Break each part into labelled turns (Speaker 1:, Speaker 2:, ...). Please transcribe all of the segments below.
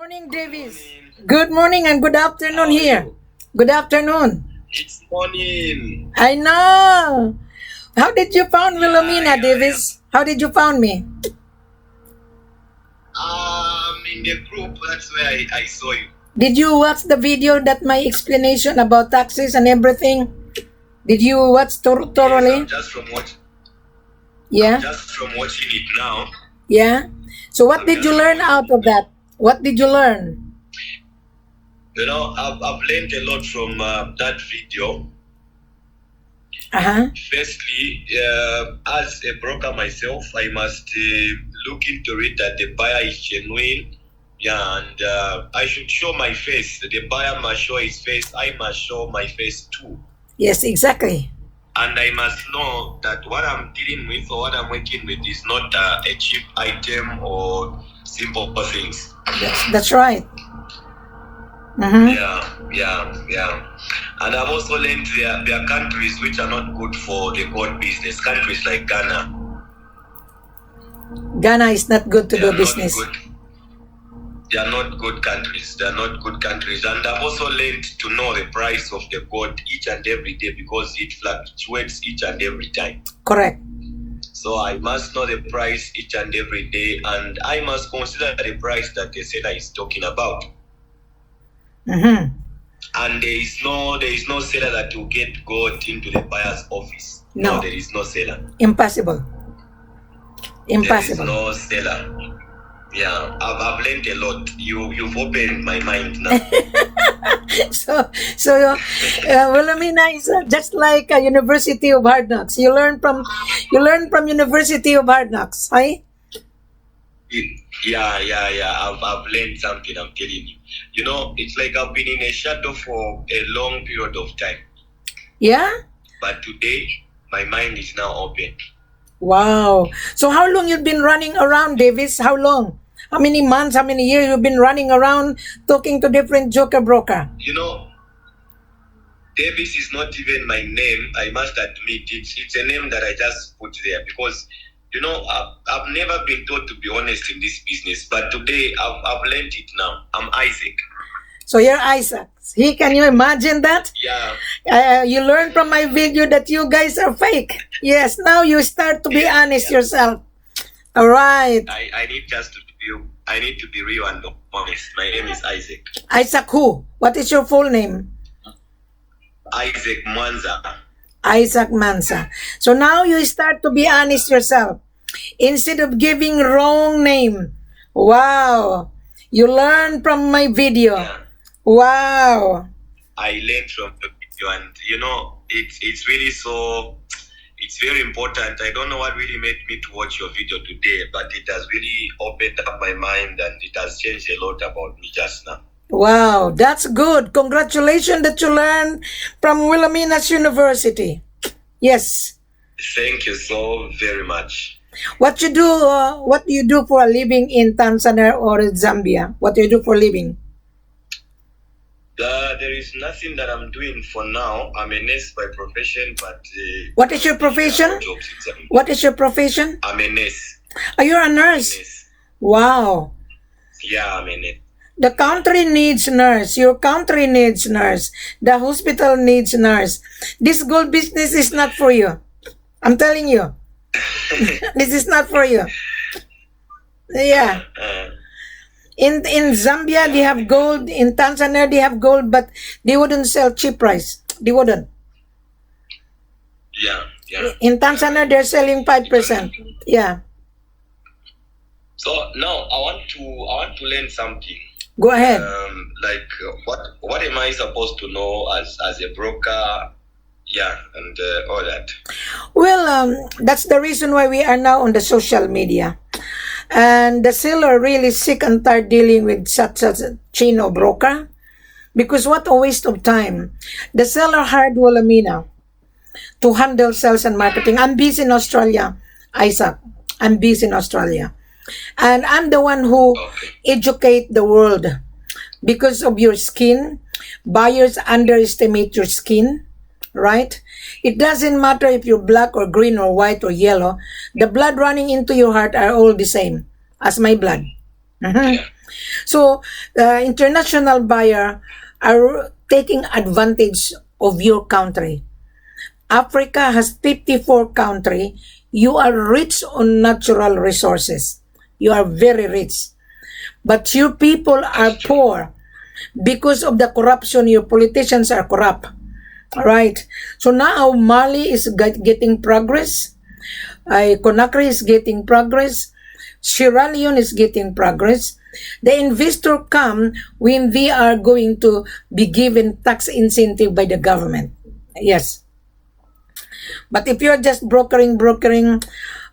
Speaker 1: Morning, Davis.
Speaker 2: Morning.
Speaker 1: Good morning and good afternoon
Speaker 2: How are
Speaker 1: here.
Speaker 2: you?
Speaker 1: Good afternoon.
Speaker 2: It's morning.
Speaker 1: I know. How did you found
Speaker 2: Yeah,
Speaker 1: Wilhelmina,
Speaker 2: yeah, yeah.
Speaker 1: Davis? How did you found me?
Speaker 2: In the group, that's where I saw you.
Speaker 1: Did you watch the video that my explanation about taxes and everything? Did you watch
Speaker 2: Yes,
Speaker 1: thoroughly?
Speaker 2: I'm
Speaker 1: Yeah,
Speaker 2: just from watching it now.
Speaker 1: yeah. So what
Speaker 2: I'm
Speaker 1: did you
Speaker 2: just from
Speaker 1: learn
Speaker 2: watching
Speaker 1: out
Speaker 2: it
Speaker 1: of
Speaker 2: now.
Speaker 1: that? What did you learn?
Speaker 2: I've learned a lot from that video.
Speaker 1: Uh-huh.
Speaker 2: Firstly, as a broker myself, I must look into it that the buyer is genuine. Yeah, and I should show my face. The buyer must show his face. I must show my face too.
Speaker 1: Yes, exactly.
Speaker 2: And I must know that what I'm dealing with or what I'm working with is not a cheap item or simple things.
Speaker 1: That's right. Mm-hmm.
Speaker 2: Yeah. And I've also learned there are countries which are not good for the gold business. Countries like Ghana,
Speaker 1: Ghana is not good to
Speaker 2: they
Speaker 1: do
Speaker 2: are not
Speaker 1: business.
Speaker 2: good. They are not good countries. They are not good countries. And I've also learned to know the price of the gold each and every day because it fluctuates each and every time.
Speaker 1: Correct.
Speaker 2: So I must know the price each and every day, and I must consider the price that the seller is talking about.
Speaker 1: Mm-hmm.
Speaker 2: And there is no seller that will get gold into the buyer's office.
Speaker 1: No.
Speaker 2: There is no seller.
Speaker 1: Impossible.
Speaker 2: There is
Speaker 1: Impossible.
Speaker 2: no seller. Yeah, I've learned a lot. You've opened my mind now.
Speaker 1: So Wilhelmina is just like a University of Hard Knocks. You learn from University of Hard Knocks, right?
Speaker 2: Yeah. I've learned something. I'm telling you. It's like I've been in a shadow for a long period of time.
Speaker 1: Yeah.
Speaker 2: But today, my mind is now open.
Speaker 1: Wow. So how long you've been running around, Davis? How long? How many months? How many years you've been running around talking to different joker broker?
Speaker 2: Davis is not even my name. I must admit, it's a name that I just put there because, I've never been taught to be honest in this business. But today, I've learned it now. I'm Isaac.
Speaker 1: So you're Isaac. Can you imagine that?
Speaker 2: Yeah.
Speaker 1: You learned from my video that you guys are fake. Yes, now you start to be honest yourself. All right.
Speaker 2: I need to be real and honest. My name is Isaac.
Speaker 1: Isaac who? What is your full name?
Speaker 2: Isaac Mwanza.
Speaker 1: Isaac Mansa. So now you start to be honest yourself. Instead of giving wrong name. Wow. You learn from my video.
Speaker 2: Yeah.
Speaker 1: Wow.
Speaker 2: I learned from the video, and it's really it's very important. I don't know what really made me to watch your video today, but it has really opened up my mind and it has changed a lot about me just now.
Speaker 1: Wow, that's good. Congratulations that you learned from Wilhelmina's University. Yes.
Speaker 2: Thank you so very much.
Speaker 1: What do you do for a living in Tanzania or Zambia? What do you do for a living?
Speaker 2: There is nothing that I'm doing for now. I'm a nurse by profession, but...
Speaker 1: What is your profession? What is your profession?
Speaker 2: I'm a nurse.
Speaker 1: Are you a nurse? Wow.
Speaker 2: Yeah, I'm a nurse.
Speaker 1: The country needs nurse. Your country needs nurse. The hospital needs nurse. This gold business is not for you. I'm telling you. This is not for you. Yeah. In Zambia, they have gold. In Tanzania, they have gold, but they wouldn't sell cheap price. They wouldn't.
Speaker 2: Yeah.
Speaker 1: In Tanzania, they're selling 5%. Yeah.
Speaker 2: So now I want to learn something.
Speaker 1: Go ahead.
Speaker 2: What am I supposed to know as a broker? Yeah, and all that.
Speaker 1: Well, that's the reason why we are now on the social media. And the seller really sick and tired dealing with such a chino broker. Because what a waste of time. The seller hired Wilhelmina to handle sales and marketing. I'm busy in Australia, Isaac. I'm busy in Australia. And I'm the one who educate the world. Because of your skin, buyers underestimate your skin, right? It doesn't matter if you're black or green or white or yellow. The blood running into your heart are all the same as my blood. Mm-hmm. So, international buyer are taking advantage of your country. Africa has 54 country. You are rich on natural resources. You are very rich. But your people are poor because of the corruption. Your politicians are corrupt. All right. So now Mali is getting progress. Conakry is getting progress. Sierra Leone is getting progress. The investor come when they are going to be given tax incentive by the government. Yes. But if you're just brokering,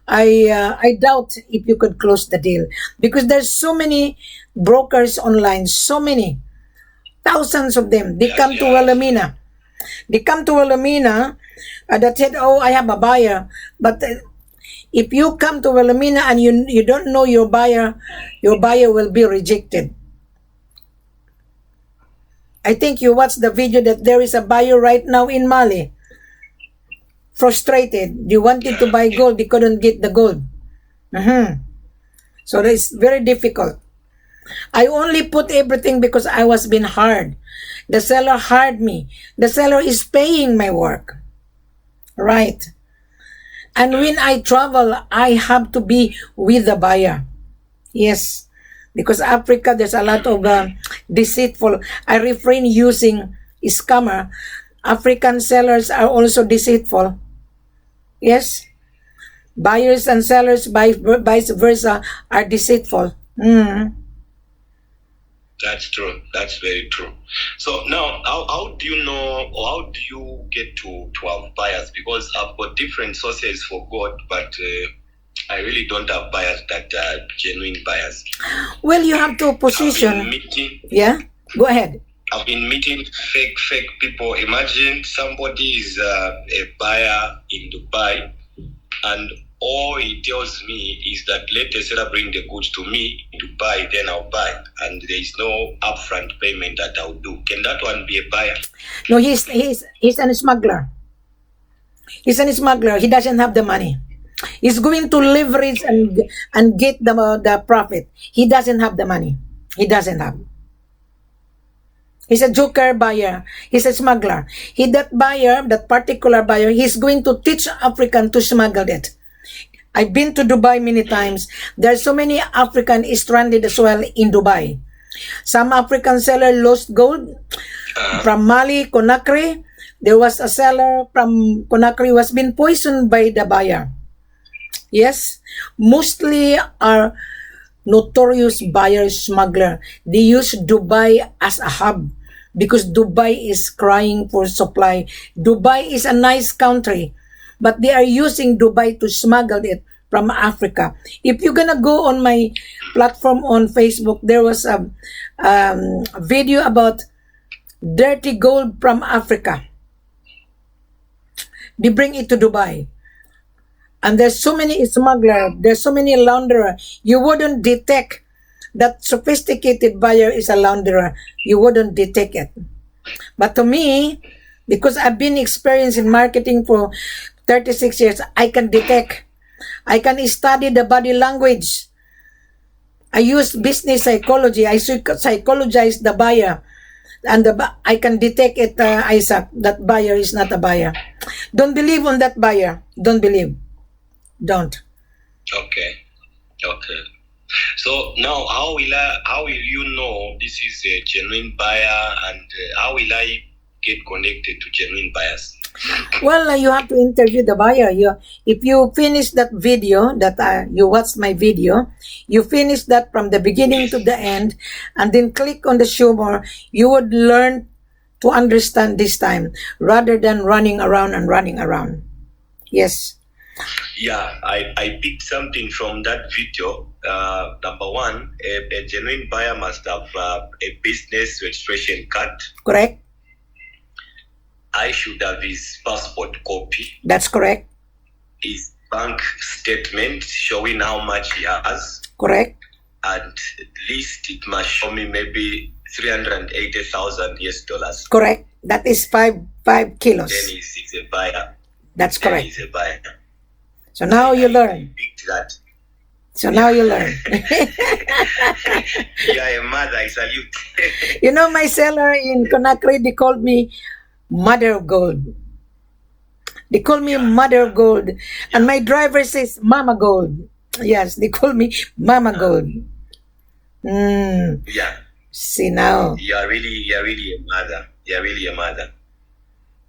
Speaker 1: I doubt if you could close the deal because there's so many brokers online, so many, thousands of them. They come to Wilhelmina. They come to Wilhelmina that said, "Oh, I have a buyer," but if you come to Wilhelmina and you don't know your buyer will be rejected. I think you watched the video that there is a buyer right now in Mali. Frustrated. They wanted to buy gold. They couldn't get the gold. So it's very difficult. I only put everything because I was being hard. The seller hired me. The seller is paying my work. Right. And when I travel, I have to be with the buyer. Yes. Because Africa, there's a lot of deceitful. I refrain using scammer. African sellers are also deceitful. Yes. Buyers and sellers, vice versa, are deceitful.
Speaker 2: That's true. That's very true. So now, how do you know, or how do you get to 12 buyers? Because I've got different sources for gold, but I really don't have buyers that are genuine buyers.
Speaker 1: Well, you have to position. Yeah, go ahead.
Speaker 2: I've been meeting fake people. Imagine somebody is a buyer in Dubai, and all he tells me is that let the seller bring the goods to me to buy, then I'll buy, and there is no upfront payment that I'll do. Can that one be a buyer?
Speaker 1: No, he's a smuggler. He's a smuggler. He doesn't have the money. He's going to leverage and get the profit. He doesn't have the money. He doesn't have. He's a joker buyer. He's a smuggler. That particular buyer, he's going to teach African to smuggle it. I've been to Dubai many times. There's so many African stranded as well in Dubai. Some African seller lost gold from Mali, Conakry. There was a seller from Conakry who has been poisoned by the buyer. Yes, mostly are notorious buyer smuggler. They use Dubai as a hub because Dubai is crying for supply. Dubai is a nice country, but they are using Dubai to smuggle it from Africa. If you're gonna go on my platform on Facebook, there was a video about dirty gold from Africa. They bring it to Dubai. And there's so many smugglers, there's so many launderers. You wouldn't detect that sophisticated buyer is a launderer. You wouldn't detect it. But to me, because I've been experienced in marketing for 36 years, I can detect. I can study the body language. I use business psychology. I psychologize the buyer. And I can detect it, Isaac, that buyer is not a buyer. Don't believe on that buyer. Don't believe. Don't.
Speaker 2: Okay. So now, how will you know this is a genuine buyer, and how will I get connected to genuine buyers?
Speaker 1: Well, you have to interview the buyer. If you finish that video, that you watched my video, you finish that from the beginning to the end, and then click on the show more, you would learn to understand this time, rather than running around. Yes.
Speaker 2: Yeah, I picked something from that video. Number one, a genuine buyer must have a business registration card.
Speaker 1: Correct.
Speaker 2: I should have his passport copy.
Speaker 1: That's correct.
Speaker 2: His bank statement showing how much he has.
Speaker 1: Correct.
Speaker 2: And at least it must show me maybe 380,000 US dollars.
Speaker 1: Correct. That is 5 kilos.
Speaker 2: Then he's a buyer.
Speaker 1: That's correct.
Speaker 2: He's a buyer.
Speaker 1: So now you learn.
Speaker 2: I picked that.
Speaker 1: So now you learn.
Speaker 2: You are a mother. I salute.
Speaker 1: You know, my seller in Conakry, they called me Mother of Gold. They call me Mother of Gold. And my driver says Mama Gold. Yes, they call me Mama Gold.
Speaker 2: Yeah.
Speaker 1: See now.
Speaker 2: You are really a mother. You are really a mother.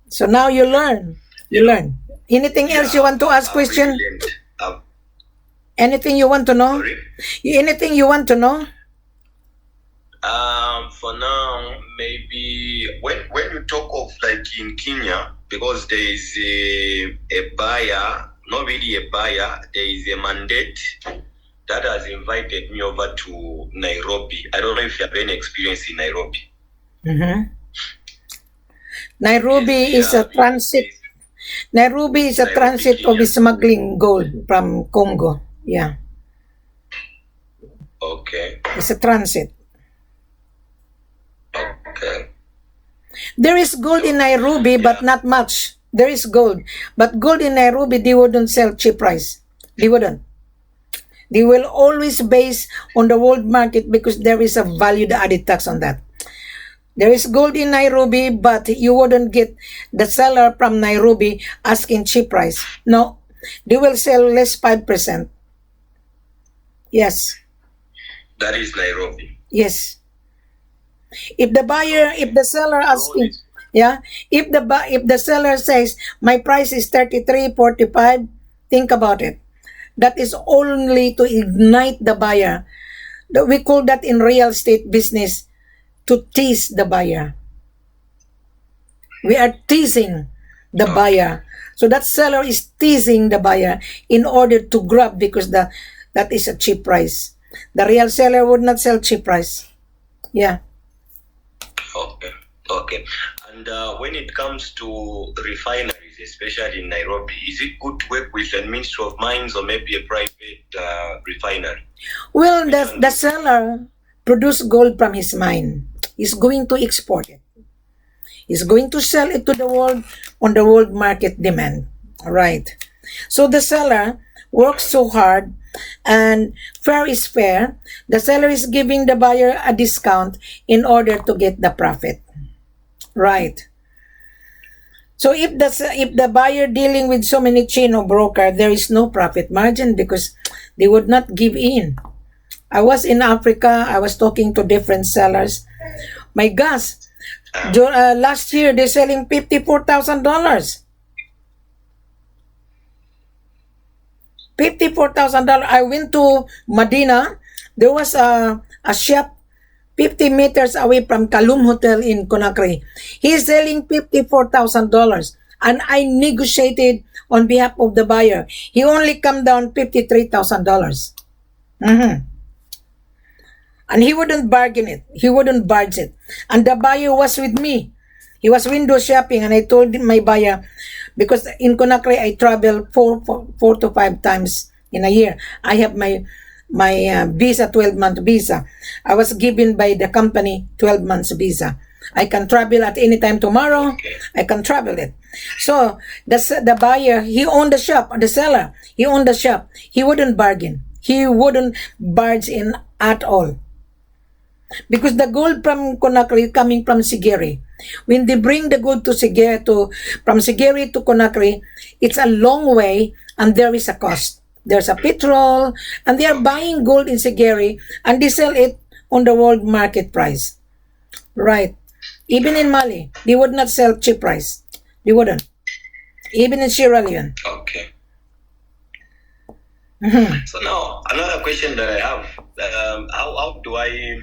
Speaker 1: So now you learn. You learn. Anything else you want to ask question?
Speaker 2: Really learned.
Speaker 1: Anything you want to know?
Speaker 2: Sorry?
Speaker 1: Anything you want to know?
Speaker 2: For now, maybe when you talk of like in Kenya, because there is a buyer, not really a buyer, there is a mandate that has invited me over to Nairobi. I don't know if you have any experience in Nairobi.
Speaker 1: Nairobi is a transit. Nairobi is a transit of smuggling gold from Congo. Yeah.
Speaker 2: Okay.
Speaker 1: It's a transit.
Speaker 2: Okay.
Speaker 1: There is gold in Nairobi, but not much. There is gold. But gold in Nairobi, they wouldn't sell cheap price. They wouldn't. They will always base on the world market because there is a value added tax on that. There is gold in Nairobi, but you wouldn't get the seller from Nairobi asking cheap price. No, they will sell less 5%. Yes.
Speaker 2: That is Nairobi.
Speaker 1: Yes. If the seller asking, yeah, if the seller says my price is 33.45, think about it. That is only to ignite the buyer. We call that in real estate business to tease the buyer. We are teasing the buyer. So that seller is teasing the buyer in order to grab because that is a cheap price. The real seller would not sell cheap price. Yeah.
Speaker 2: Okay. And when it comes to refineries, especially in Nairobi, is it good to work with a Ministry of Mines or maybe a private refinery?
Speaker 1: Well, the seller produced gold from his mine. He's going to export it. He's going to sell it to the world on the world market demand. All right. So the seller works so hard, and fair is fair. The seller is giving the buyer a discount in order to get the profit. Right. So if the buyer dealing with so many chain or broker, there is no profit margin because they would not give in. I was in Africa. I was talking to different sellers. My gosh, last year they're selling $54,000. $54,000. I went to Medina. There was a shop 50 meters away from Kalum Hotel in Conakry. He's selling $54,000. And I negotiated on behalf of the buyer. He only come down $53,000. And he wouldn't bargain it. He wouldn't budge it. And the buyer was with me. He was window shopping, and I told my buyer, because in Conakry I travel four to five times in a year. I have my visa, 12-month visa. I was given by the company 12 months visa. I can travel at any time tomorrow. I can travel it. So the buyer, he owned the shop. The seller, he owned the shop. He wouldn't bargain. He wouldn't barge in at all. Because the gold from Conakry coming from Sigiri. When they bring the gold from Sigiri to Conakry, it's a long way and there is a cost. There's a petrol, and they are buying gold in Sigiri and they sell it on the world market price. Right. Even in Mali, they would not sell cheap price. They wouldn't. Even in Sierra Leone.
Speaker 2: Okay. So now, another question that I have, how do I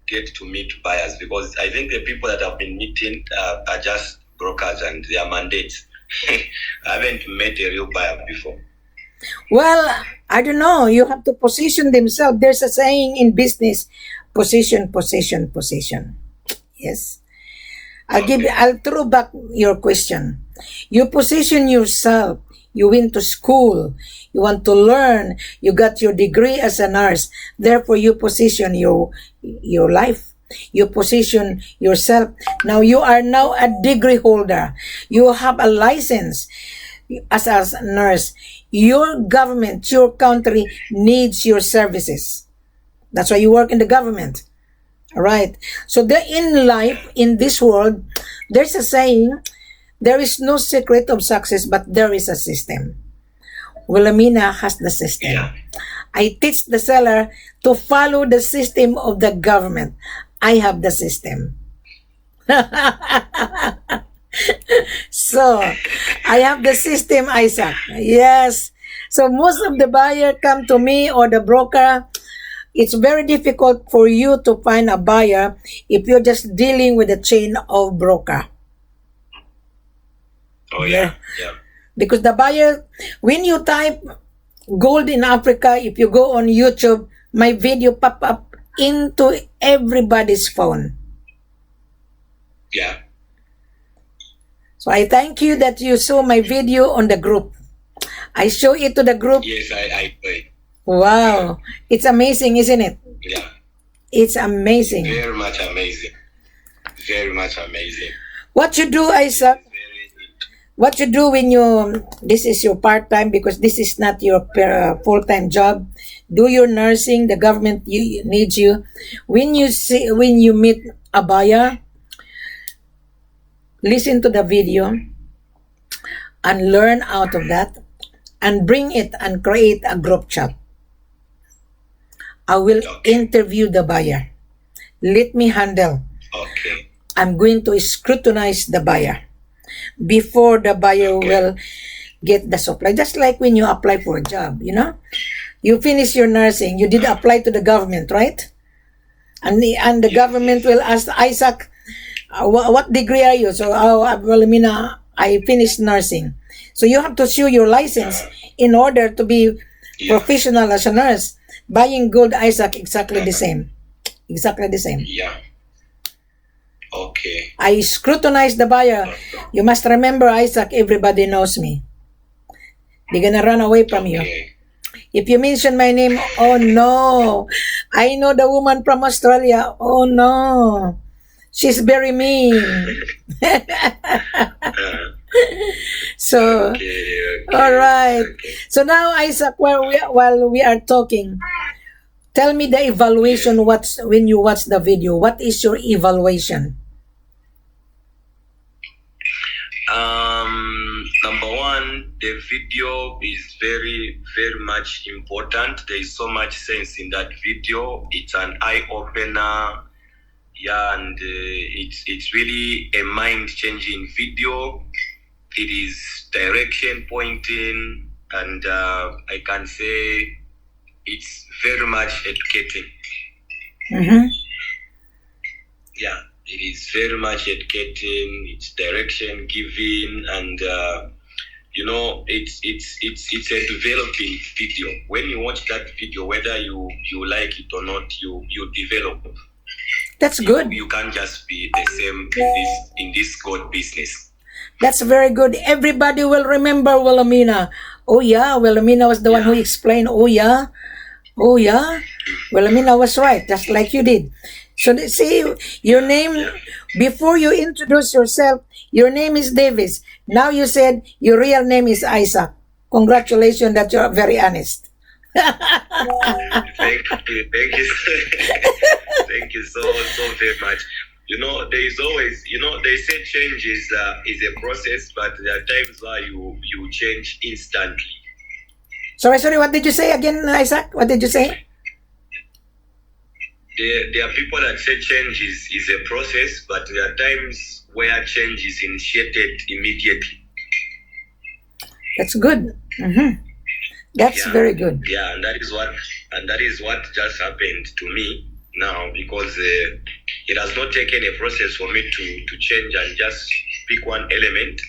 Speaker 2: get to meet buyers? Because I think the people that have been meeting are just brokers and their mandates. I haven't met a real buyer before.
Speaker 1: Well, I don't know. You have to position themselves. There's a saying in business, position. Yes. I'll throw back your question. You position yourself. You went to school. You want to learn. You got your degree as a nurse. Therefore, you position your life. You position yourself. Now, you are now a degree holder. You have a license. as a nurse. Your government, your country needs your services. That's why you work in the government. All right. So in life, in this world, there's a saying, there is no secret of success, but there is a system. Wilhelmina has the system.
Speaker 2: Yeah.
Speaker 1: I teach the seller to follow the system of the government. I have the system. So, I have the system, Isaac. Yes. So, most of the buyer come to me or the broker. It's very difficult for you to find a buyer if you're just dealing with a chain of broker.
Speaker 2: Oh, yeah. Yeah.
Speaker 1: Because the buyer, when you type gold in Africa, if you go on YouTube, my video pop up into everybody's phone.
Speaker 2: Yeah.
Speaker 1: So I thank you that you saw my video on the group. I show it to the group.
Speaker 2: Yes, I pray.
Speaker 1: Wow. It's amazing, isn't it?
Speaker 2: Yeah.
Speaker 1: It's amazing.
Speaker 2: Very much amazing. Very much amazing.
Speaker 1: What you do, Isaac? What you do when this is your part-time, because this is not your full-time job. Do your nursing, the government needs you. When you meet a buyer, listen to the video and learn out of that and bring it and create a group chat. I will interview the buyer. Let me handle.
Speaker 2: Okay.
Speaker 1: I'm going to scrutinize the buyer before the buyer will get the supply. Just like when you apply for a job, you finish your nursing, you did apply to the government, right? And the government will ask, Isaac, what degree are you? So, I finished nursing. So you have to show your license in order to be professional as a nurse. Buying gold, Isaac, exactly the same. Exactly the same.
Speaker 2: Yeah. Okay.
Speaker 1: I scrutinize the buyer. You must remember, Isaac, everybody knows me. They're gonna run away from you. If you mention my name, oh no, I know the woman from Australia. Oh no, she's very mean. So, all right. So now, Isaac, while we are talking, tell me the evaluation. When you watch the video, what is your evaluation?
Speaker 2: Number one, the video is very, very much important. There is so much sense in that video. It's an eye opener. Yeah, and it's really a mind-changing video. It is direction pointing, and I can say it's very much educating.
Speaker 1: Mm-hmm.
Speaker 2: Yeah, it is very much educating. It's direction giving, and it's a developing video. When you watch that video, whether you like it or not, you develop.
Speaker 1: That's good.
Speaker 2: You can't just be the same in this God business.
Speaker 1: That's very good. Everybody will remember Wilhelmina. Oh yeah, Wilhelmina was the one who explained. Oh yeah. Wilhelmina was right, just like you did. So see, your name, before you introduce yourself, your name is Davis. Now you said your real name is Isaac. Congratulations that you're very honest.
Speaker 2: Thank you. Thank you so very much. There is always, they say change is a process, but there are times where you change instantly.
Speaker 1: Sorry, what did you say again, Isaac? What did you say?
Speaker 2: There are people that say change is a process, but there are times where change is initiated immediately.
Speaker 1: That's good. Mm-hmm. That's very good.
Speaker 2: Yeah, and that is what just happened to me now, because it has not taken a process for me to change and just pick one element.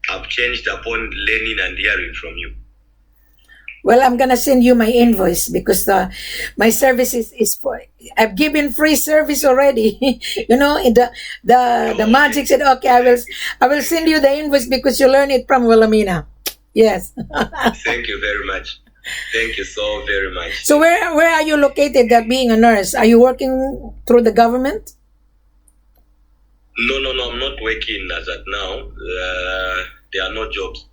Speaker 2: I've changed upon learning and hearing from you.
Speaker 1: Well, I'm gonna send you my invoice because my service is for. I've given free service already. The magic said, okay, I will send you the invoice because you learn it from Wilhelmina. Yes.
Speaker 2: Thank you very much. Thank you so very much.
Speaker 1: So where are you located? Being a nurse, are you working through the government?
Speaker 2: No, I'm not working as at now. There are no jobs.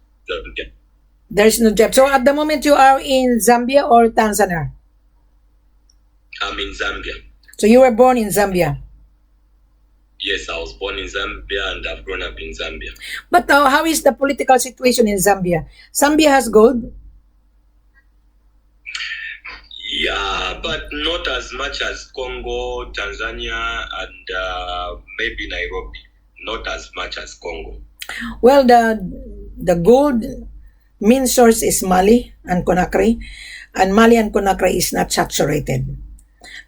Speaker 1: There's no job. So at the moment you are in Zambia or Tanzania?
Speaker 2: I'm in Zambia.
Speaker 1: So you were born in Zambia?
Speaker 2: Yes, I was born in Zambia and I've grown up in Zambia.
Speaker 1: But how is the political situation in Zambia? Zambia has gold?
Speaker 2: Yeah, but not as much as Congo, Tanzania, and maybe Nairobi. Not as much as Congo.
Speaker 1: Well, the gold main source is Mali and Conakry, and Mali and Conakry is not saturated.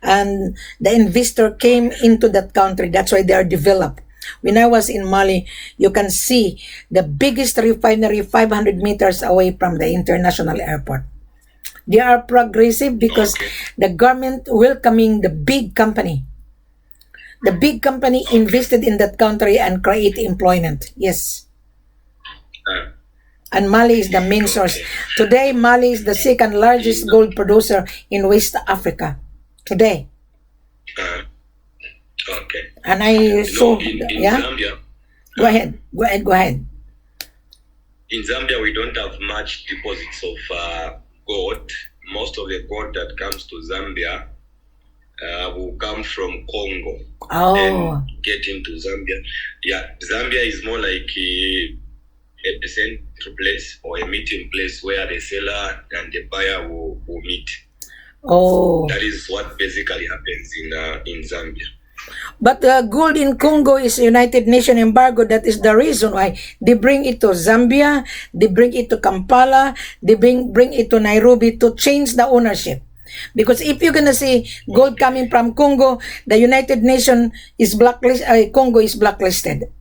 Speaker 1: And the investor came into that country. That's why they are developed. When I was in Mali, you can see the biggest refinery 500 meters away from the international airport. They are progressive because the government welcoming the big company. The big company invested in that country and create employment. Yes. And Mali is the main source. Today, Mali is the second largest gold producer in West Africa. Today.
Speaker 2: Okay.
Speaker 1: And I saw,
Speaker 2: in
Speaker 1: yeah?
Speaker 2: Zambia,
Speaker 1: Go ahead.
Speaker 2: in Zambia, we don't have much deposits of gold. Most of the gold that comes to Zambia will come from Congo and get into Zambia. Yeah, Zambia is more like a central place or a meeting place where the seller and the buyer will meet.
Speaker 1: Oh.
Speaker 2: That is what basically happens in Zambia.
Speaker 1: But gold in Congo is United Nations embargo. That is the reason why they bring it to Zambia, they bring it to Kampala, they bring it to Nairobi to change the ownership. Because if you're gonna see gold coming from Congo, the United Nations is blacklisted. Congo is blacklisted.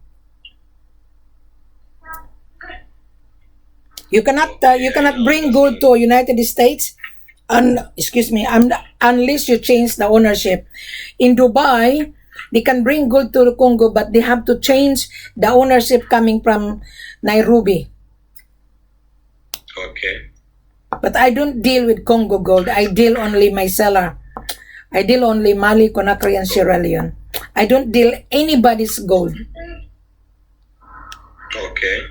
Speaker 1: You cannot bring gold to United States, unless you change the ownership. In Dubai, they can bring gold to Congo, but they have to change the ownership coming from Nairobi.
Speaker 2: Okay.
Speaker 1: But I don't deal with Congo gold. I deal only my seller. I deal only Mali, Conakry, and Sierra Leone. I don't deal anybody's gold.
Speaker 2: Okay.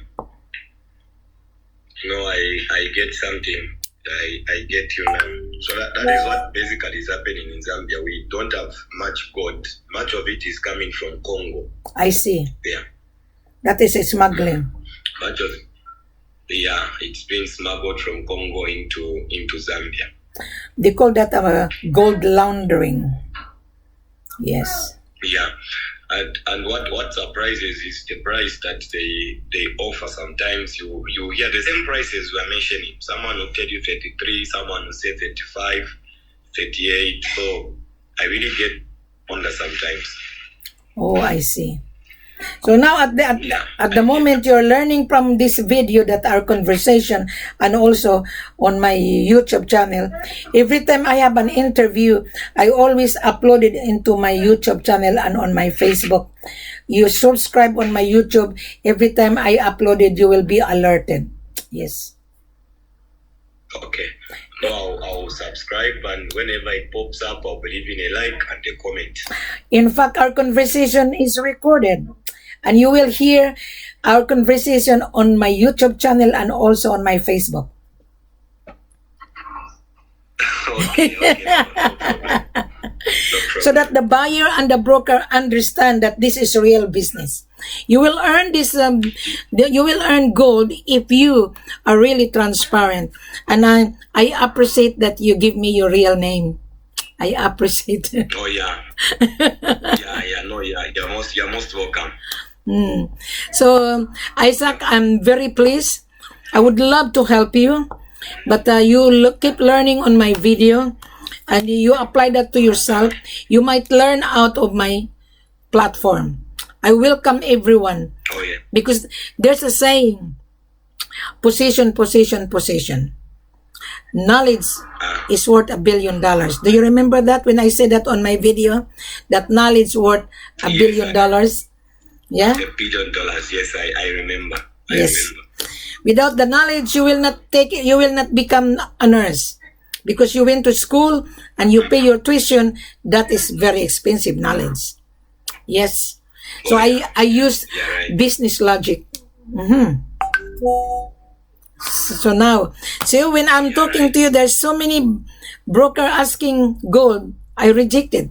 Speaker 2: No, I get something. I get you now. So that is what basically is happening in Zambia. We don't have much gold. Much of it is coming from Congo.
Speaker 1: I see.
Speaker 2: Yeah.
Speaker 1: That is a smuggling.
Speaker 2: Much of it. Yeah, it's being smuggled from Congo into Zambia.
Speaker 1: They call that gold laundering. Yes.
Speaker 2: Yeah. And what surprises is the price that they offer. Sometimes you hear the same prices we are mentioning. Someone will tell you 33, someone will say 35, 38. So I really get wonder sometimes.
Speaker 1: Oh, I see. So now at the moment you're learning from this video, that our conversation, and also on my YouTube channel. Every time I have an interview, I always upload it into my YouTube channel and on my Facebook. You subscribe on my YouTube. Every time I upload it, you will be alerted. Yes.
Speaker 2: Okay. No, I'll subscribe, and whenever it pops up, I'll leave in a like and a comment.
Speaker 1: In fact, our conversation is recorded, and you will hear our conversation on my YouTube channel and also on my Facebook.
Speaker 2: Okay, no problem.
Speaker 1: So that the buyer and the broker understand that this is real business. You will earn this. You will earn gold if you are really transparent. And I appreciate that you give me your real name. I appreciate it.
Speaker 2: Oh yeah. You're most welcome.
Speaker 1: So Isaac, I'm very pleased. I would love to help you, but you keep learning on my video, and you apply that to yourself. You might learn out of my platform. I welcome everyone.
Speaker 2: Oh yeah.
Speaker 1: Because there's a saying, position. Knowledge is worth $1 billion. Do you remember that when I said that on my video? That knowledge worth $1 billion? Yeah?
Speaker 2: $1 billion, yes, I remember.
Speaker 1: Yes. Without the knowledge, you will not become a nurse. Because you went to school and you pay your tuition, that is very expensive knowledge. Yes. So I use business logic. So now, see, when I'm talking to you, there's so many broker asking gold. I reject it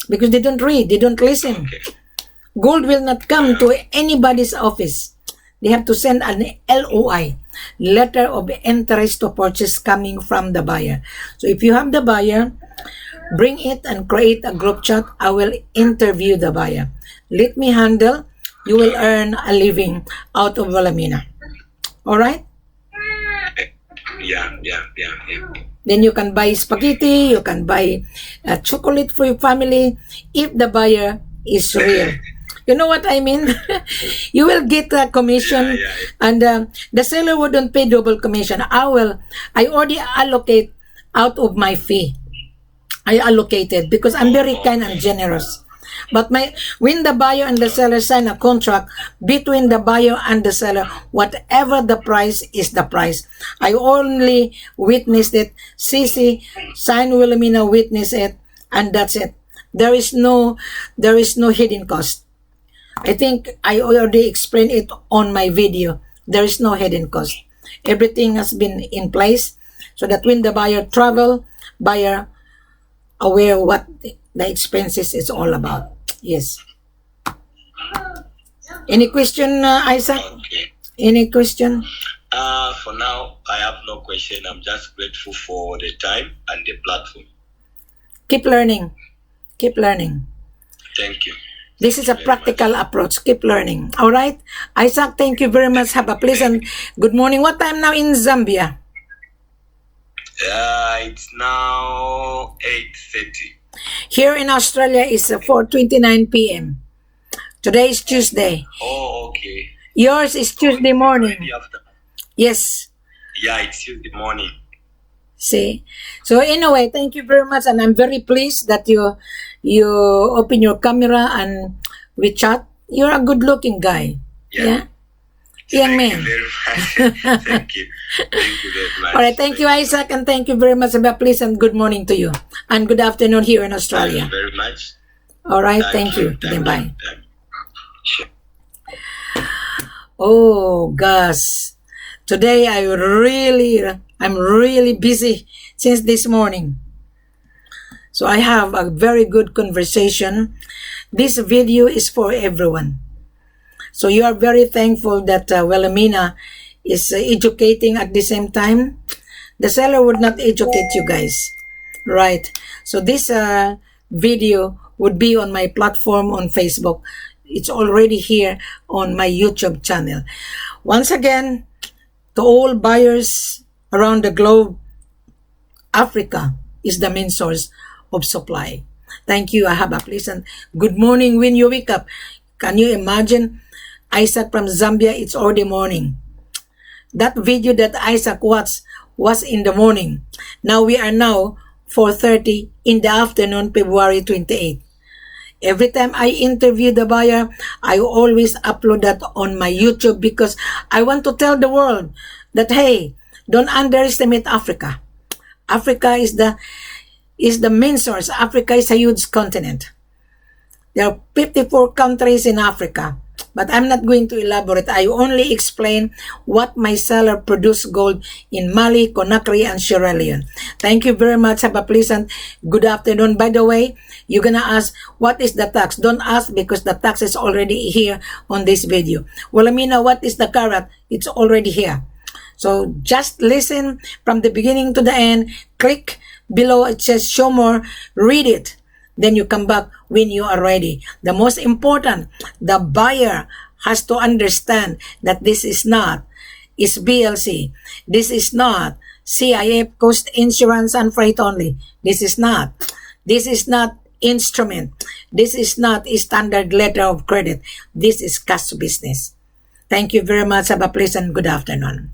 Speaker 1: because they don't read, they don't listen.
Speaker 2: Okay.
Speaker 1: Gold will not come to anybody's office. They have to send an LOI, letter of interest to purchase, coming from the buyer. So if you have the buyer, bring it and create a group chat. I will interview the buyer. Let me handle. You will earn a living out of Wilhelmina. All right?
Speaker 2: Yeah.
Speaker 1: Then you can buy spaghetti, you can buy chocolate for your family if the buyer is real. You know what I mean? You will get a commission, and the seller wouldn't pay double commission. I already allocate out of my fee. I allocated because I'm very kind and generous. But when the buyer and the seller sign a contract, between the buyer and the seller, whatever the price is the price. I only witnessed it. CC, sign Wilhelmina, witness it, and that's it. There is no hidden cost. I think I already explained it on my video. There is no hidden cost. Everything has been in place so that when the buyer travel, buyer aware what the expenses is all about. Yes. Any question, Isaac?
Speaker 2: Okay.
Speaker 1: Any question?
Speaker 2: For now, I have no question. I'm just grateful for the time and the platform.
Speaker 1: Keep learning. Keep learning.
Speaker 2: Thank you.
Speaker 1: This is a practical approach. Keep learning. All right? Isaac, thank you very much. Have a pleasant good morning. What time now in Zambia?
Speaker 2: It's now 8:30.
Speaker 1: Here in Australia is 4:29 p.m. Today is Tuesday.
Speaker 2: Oh, okay.
Speaker 1: Yours is Tuesday morning.
Speaker 2: Maybe after.
Speaker 1: Yes.
Speaker 2: Yeah, it's Tuesday morning.
Speaker 1: See? So anyway, thank you very much, and I'm very pleased that you open your camera and we chat. You're a good-looking guy. Yeah? Young man.
Speaker 2: Thank you very much. Thank you. Thank you very much.
Speaker 1: All right, thank you, Isaac, and thank you very much. Have a pleasant good morning to you, and good afternoon here in Australia.
Speaker 2: Thank you very much.
Speaker 1: All right, thank you.
Speaker 2: Thank
Speaker 1: Bye.
Speaker 2: you. Sure.
Speaker 1: Oh, gosh. Today I'm really busy since this morning. So I have a very good conversation. This video is for everyone. So you are very thankful that Wilhelmina is educating at the same time. The seller would not educate you guys. Right. So this video would be on my platform on Facebook. It's already here on my YouTube channel. Once again, to all buyers around the globe, Africa is the main source of supply. Thank you. I have a pleasant good morning when you wake up. Can you imagine? Isaac from Zambia, it's already morning. That video that Isaac watched was in the morning. Now we are now 4:30 in the afternoon, February 28th. Every time I interview the buyer, I always upload that on my YouTube because I want to tell the world that, hey, don't underestimate Africa. Africa is the main source. Africa is a huge continent. There are 54 countries in Africa, but I'm not going to elaborate. I only explain what my seller produced gold in Mali, Conakry, and Sierra Leone. Thank you very much. Have a pleasant good afternoon. By the way, you're gonna ask, what is the tax? Don't ask because the tax is already here on this video. Wilhelmina, what is the carat? It's already here. So just listen from the beginning to the end. Click below. It says show more. Read it. Then you come back when you are ready. The most important, the buyer has to understand that this is not BLC. This is not CIF, cost insurance and freight only. This is not instrument. This is not a standard letter of credit. This is cash business. Thank you very much. Have a pleasant good afternoon.